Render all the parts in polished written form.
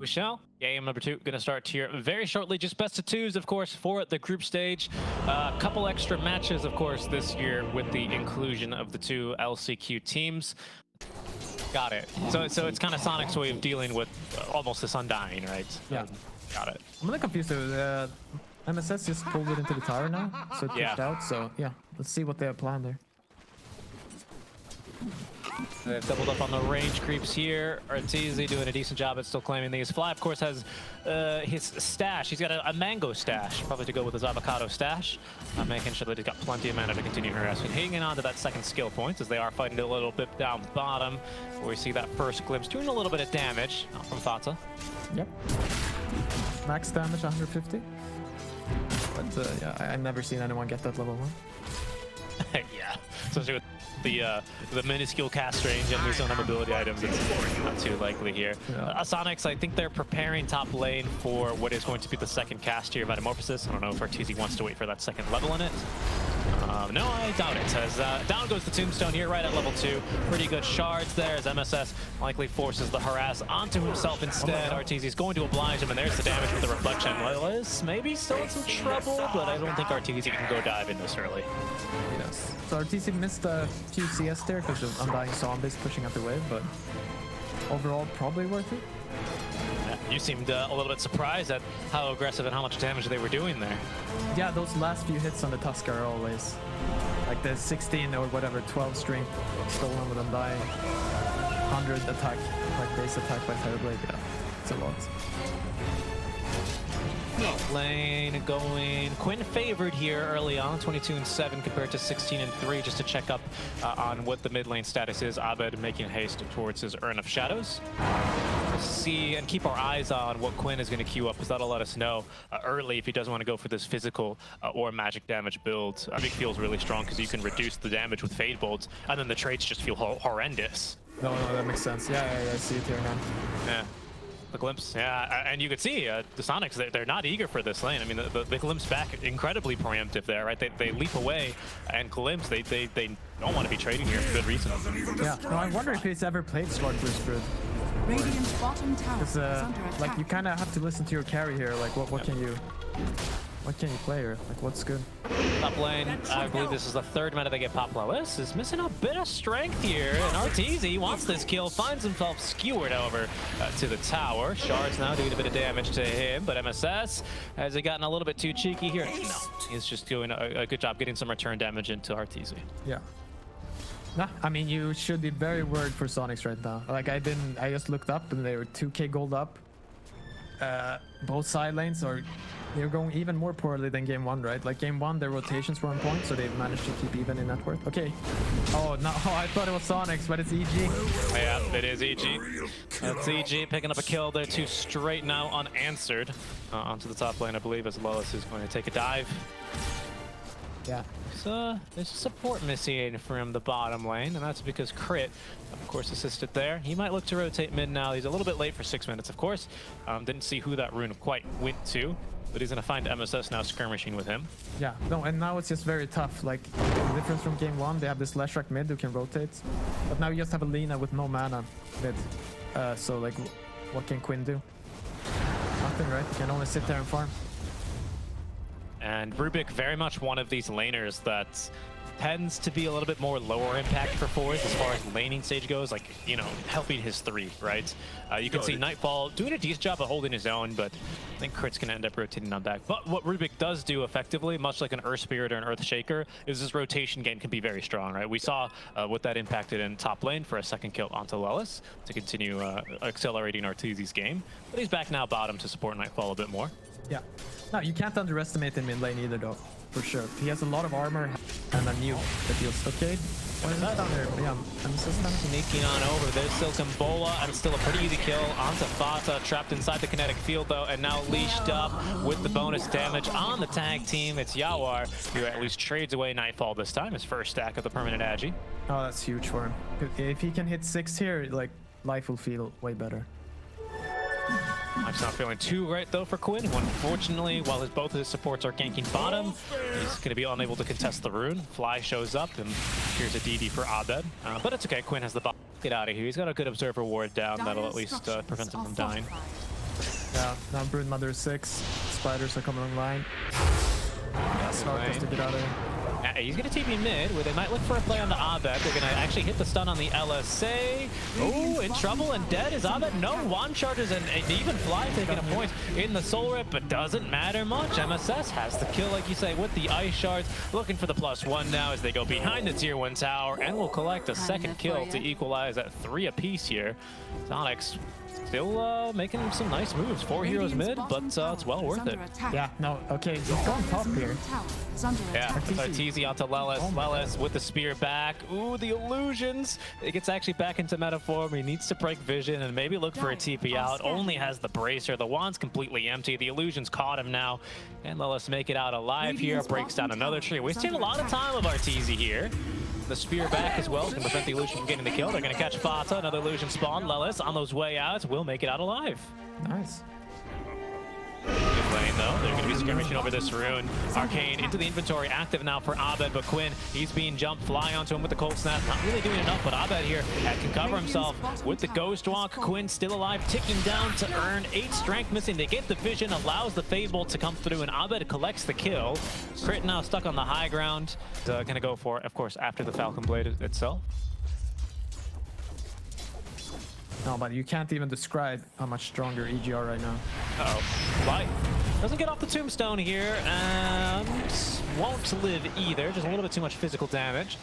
We shall. Game number 2 going to start here very shortly. Just best of 2s, of course, for the group stage. A couple extra matches, of course, this year with the inclusion of the 2 LCQ teams. Got it. So it's kind of SONIQS' way of dealing with almost this undying, right? Yeah. Got it. I'm a little confused though. MSS just pulled it into the tower now, so it pushed out. So yeah, let's see what they have planned there. They've doubled up on the range creeps here. Arteezy doing a decent job at still claiming these. Fly, of course, has his stash. He's got a mango stash, probably to go with his avocado stash. Making sure that he's got plenty of mana to continue harassing. Hanging on to that second skill point as they are fighting a little bit down bottom, where we see that first glimpse doing a little bit of damage from Fata. Yep. Max damage 150. But yeah, I've never seen anyone get that level 1. Yeah, especially with the minuscule cast range and these own ability items, it's not too likely here. Yeah. SONIQS, I think they're preparing top lane for what is going to be the second cast here of Metamorphosis. I don't know if Arteezy wants to wait for that second level in it. No, I doubt it. As down goes the Tombstone here, right at level 2. Pretty good shards there as MSS likely forces the harass onto himself instead. Arteezy's going to oblige him, and there's the damage with the reflection. Lillis maybe still in some trouble, but I don't think Arteezy can go dive in this early. Yes. So Arteezy missed a few CS there because of undying zombies pushing out the wave, but overall probably worth it. You seemed a little bit surprised at how aggressive and how much damage they were doing there. Yeah, those last few hits on the Tusk are always like the 16 or whatever, 12 strength stolen with undying, 100 attack, like base attack by Fireblade. Yeah, it's a lot. Lane going Quinn favored here early on, 22-7 compared to 16-3. Just to check up on what the mid lane status is. Abed making haste towards his Urn of Shadows. See and keep our eyes on what Quinn is going to queue up, because that'll let us know early if he doesn't want to go for this physical or magic damage build. I think feels really strong because you can reduce the damage with Fade Bolts, and then the traits just feel horrendous. No, that makes sense. Yeah, I see it here now. Yeah. The glimpse, yeah, and you could see the SONIQS, they're not eager for this lane. I mean, the glimpse back, incredibly preemptive there, right? They leap away, and glimpse, they don't want to be trading here for good reason. Yeah, no, I wonder if he's ever played Sword Whispered. Radiant's bottom tower is under like you kind of have to listen to your carry here. Like, what can you play here? Like, what's good? Top lane, I believe this is the third meta they get popped. Lillis is missing a bit of strength here, and Arteezy wants this kill, finds himself skewered over to the tower. Shards now doing a bit of damage to him, but MSS, has he gotten a little bit too cheeky here? No, he's just doing a good job getting some return damage into Arteezy. Yeah. Nah, I mean, you should be very worried for SONIQS right now. Like, I just looked up and they were 2k gold up. Both side lanes they're going even more poorly than game 1, right? Like game 1, their rotations were on point, so they've managed to keep even in net worth. Okay. Oh, no, I thought it was SONIQS, but it's EG. Yeah, it is EG. That's EG picking up a kill there, 2 straight now unanswered. Onto the top lane, I believe, as Lillis is going to take a dive. Yeah. So there's support missing from the bottom lane, and that's because Crit, of course, assisted there. He might look to rotate mid now. He's a little bit late for 6 minutes, of course. Didn't see who that rune quite went to, but he's going to find MSS now skirmishing with him. Yeah, no, and now it's just very tough. Like, the difference from game 1, they have this Leshrac mid who can rotate, but now you just have a Lina with no mana mid. So, like, what can Quinn do? Nothing, right? You can only sit there and farm. And Rubik, very much one of these laners that tends to be a little bit more lower impact for fours as far as laning stage goes, like, you know, helping his 3, right? You can see Nightfall doing a decent job of holding his own, but I think Crit's going to end up rotating on back. But what Rubik does do effectively, much like an Earth Spirit or an Earth Shaker, is this rotation game can be very strong, right? We saw what that impacted in top lane for a second kill onto Lillis to continue accelerating Arteezy's game. But he's back now bottom to support Nightfall a bit more. Yeah. No, you can't underestimate him in lane either, though, for sure. He has a lot of armor and a nuke that deals okay. What is that down there? Yeah, I'm sneaking on over. There's still Kambola, and still a pretty easy kill onto Fata, trapped inside the kinetic field, though, and now leashed up with the bonus damage on the tag team. It's Yawar, who at least trades away Nightfall this time, his first stack of the permanent Agi. Oh, that's huge for him. If he can hit 6 here, like, life will feel way better. I'm not feeling too right though for Quinn, who unfortunately, while both of his supports are ganking bottom, he's going to be unable to contest the rune. Fly shows up, and here's a DD for Abed. But it's okay, Quinn has the bot. Get out of here. He's got a good observer ward down that'll at least prevent him from dying. Yeah, now Broodmother 6. Spiders are coming online. Yeah, Snark has to get out of there. He's going to TP mid, where they might look for a play on the Abed. They're going to actually hit the stun on the LSA. Oh, in trouble and dead is Abed. No, one charges and even Fly taking a point in the Soul Rip, but doesn't matter much. MSS has the kill, like you say, with the Ice Shards. Looking for the +1 now as they go behind the Tier 1 tower and will collect a second kill to equalize at 3 apiece here. SONIQS still making some nice moves. 4 heroes mid, but it's well worth it. Yeah, no, okay, he's going top here. Yeah, Arteezy onto Lelis. Lelis with the spear back. Ooh, the illusions. It gets actually back into meta form. He needs to break vision and maybe look for a TP out. Only has the bracer. The wand's completely empty. The illusions caught him now. And Lelis make it out alive here. Breaks down another tree. Wasting a lot of time of Arteezy here. The spear back as well can prevent the illusion from getting the kill. They're going to catch Fata. Another illusion spawn. Lelis on those way out will make it out alive. Nice. Good lane though. They're going to be skirmishing over this rune. Arcane into the inventory, active now for Abed, but Quinn, he's being jumped, fly onto him with the cold snap. Not really doing enough, but Abed here can cover himself with the Ghost Walk. Quinn still alive, ticking down to earn 8 strength missing. They get the vision, allows the Fade Bolt to come through, and Abed collects the kill. Crit now stuck on the high ground. Gonna go for it, of course, after the Falcon Blade itself. No, but you can't even describe how much stronger EG are right now. Uh-oh. Light doesn't get off the tombstone here, and won't live either. Just a little bit too much physical damage.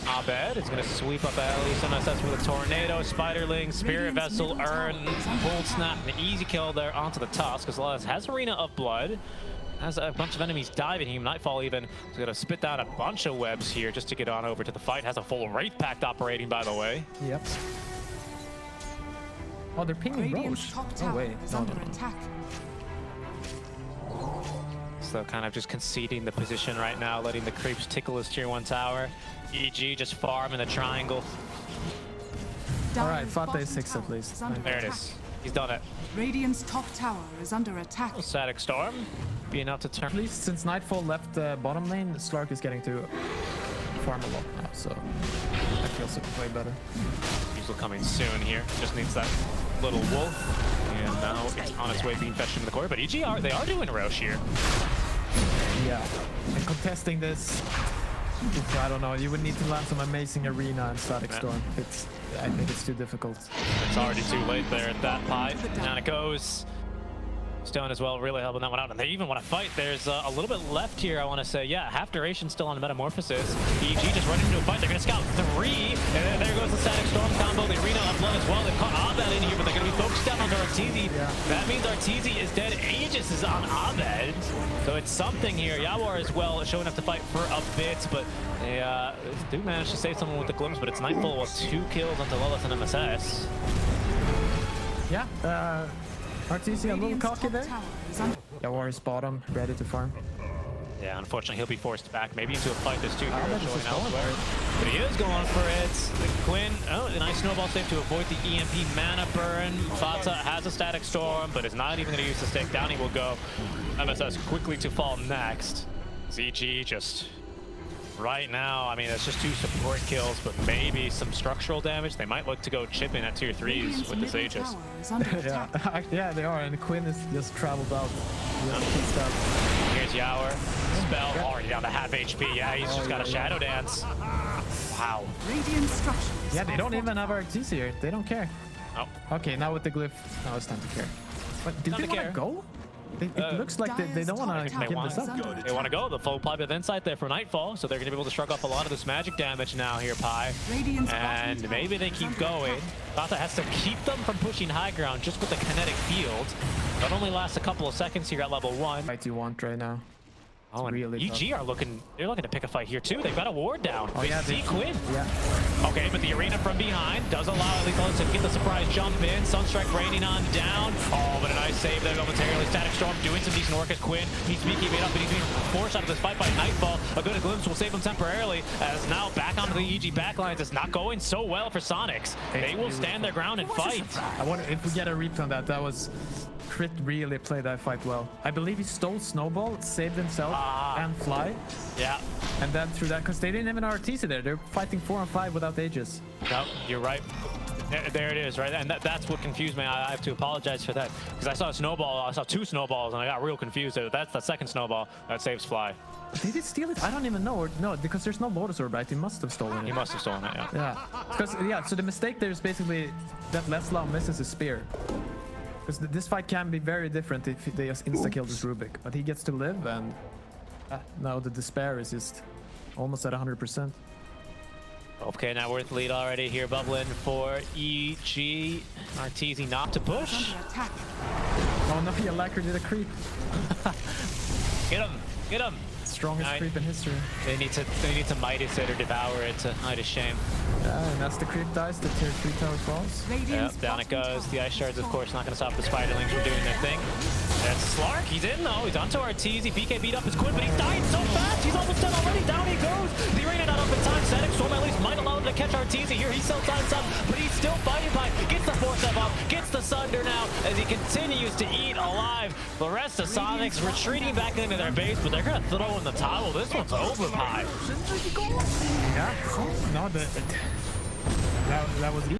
Abed is going to sweep up at least MSS with a Tornado, Spiderling, Spirit Vessel, Urn, Cold Snap, an easy kill there onto the Tusk, as well as has Arena of Blood. Has a bunch of enemies diving him. Nightfall even is going to spit down a bunch of webs here just to get on over to the fight. Has a full Wraith Pact operating, by the way. Yep. Oh, they're pinging Roche. Oh, wait. No. So kind of just conceding the position right now, letting the creeps tickle his Tier 1 tower. EG just farm in the triangle. Alright, Fata is 6 at least. There it is. He's done it. Radiant's top tower is under attack. Static Storm being enough to turn. At least since Nightfall left the bottom lane, Slark is getting to farm a lot now, so that feels to play better. Diesel coming soon here. Just needs that little wolf. And now it's on its way being fetched into the core. But EG they are doing Roche here. Yeah. And contesting this, I don't know, you would need to land some amazing Arena and Static Storm. I think it's too difficult. It's already too late there at that pipe. Down it goes. Stone as well, really helping that one out. And they even want to fight. There's a little bit left here, I want to say. Yeah, half duration still on the Metamorphosis. EG just running into a fight. They're going to scout 3. And there goes the Static Storm combo. The Arena of Blood as well. They've caught Abed in here, but they're going to be focused down onto Arteezy. Yeah. That means Arteezy is dead. Aegis is on Abed. So it's something here. Yawar as well, showing up to fight for a bit, but they do manage to save someone with the glimpse, but it's Nightfall with 2 kills onto Lilith and MSS. Yeah, Arteezy a little cocky there. Yawar is bottom, ready to farm. Yeah, unfortunately he'll be forced back, maybe into a fight. There's 2 heroes showing elsewhere. But he is going for it. Quinn, a nice snowball save to avoid the EMP mana burn. Fata has a Static Storm, but is not even going to use the stick. Down he will go. MSS quickly to fall next. ZG just right now, I mean, it's just 2 support kills, but maybe some structural damage. They might look to go chip in at Tier 3s with this Aegis. Yeah, they are, and Quinn has just traveled out. Here's Yawar. Spell already down to half HP. Yeah, he's just got a Shadow Dance. Wow. Yeah, they don't even have Arteezy here. They don't care. Oh. Okay, now with the glyph, now it's time to care. But did they want to go? It looks like they don't want to give this up. They want to go. The full Plight of Insight there for Nightfall, so they're going to be able to shrug off a lot of this magic damage now here, Pi. And maybe they keep going. Fata has to keep them from pushing high ground just with the kinetic field. That only lasts a couple of seconds here at level 1. Fight you want right now. Oh, and really EG are looking to pick a fight here too. They've got a ward down. Oh, yeah, see Quinn. Yeah. Okay, but the Arena from behind does allow at least to get the surprise jump in. Sunstrike raining on down. Oh, but a nice save there momentarily. Static Storm doing some decent work as Quinn. He's keeping it up, but he's being forced out of this fight by Nightfall. A good glimpse will save him temporarily, as now back onto the EG backlines. It's not going so well for SONIQS. They will stand their ground and fight. I wonder if we get a replay on that. That was... Crit really played that fight well. I believe he stole Snowball, saved himself, and Fly. Yeah. And then through that, because they didn't even have Arteezy there. They're fighting 4 on 5 without Aegis. No, you're right. There it is, right? And that's what confused me. I have to apologize for that because I saw a snowball. I saw 2 snowballs, and I got real confused. That's the second snowball that saves Fly. Did he steal it? I don't even know. Or, no, because there's no Lotus Orb, right? He must have stolen it. He must have stolen it, yeah. Yeah. Because, yeah, so the mistake there is basically that Leslau misses his spear. Because this fight can be very different if they just insta-kill this Rubik. But he gets to live, and now the despair is just almost at 100%. Okay, now worth lead already here, bubbling for EG. Arteezy not to push. Under attack. Oh no, Yalaker did a creep. Get him! Get him! Strongest creep in history. They need to Midas it or devour it to hide his shame. Yeah, and as the creep dies, the tier 3 tower falls. Yep, down it goes. The ice shards, of course, not going to stop the spiderlings from doing their thing. That's Slark. He's in though. He's onto Arteezy. BK beat up his Quinn, but he's dying so fast. He's almost dead already. Down he goes. The arena not up in time. Static Storm at least might allow him to catch Arteezy here. He's still times up, but he's still fighting by. Gets the 4-step up. Gets the Sunder now as he continues to eat alive. The rest of SONIQS retreating back into their base, but they're going to throw in the towel. This one's over high. Yeah. No, that was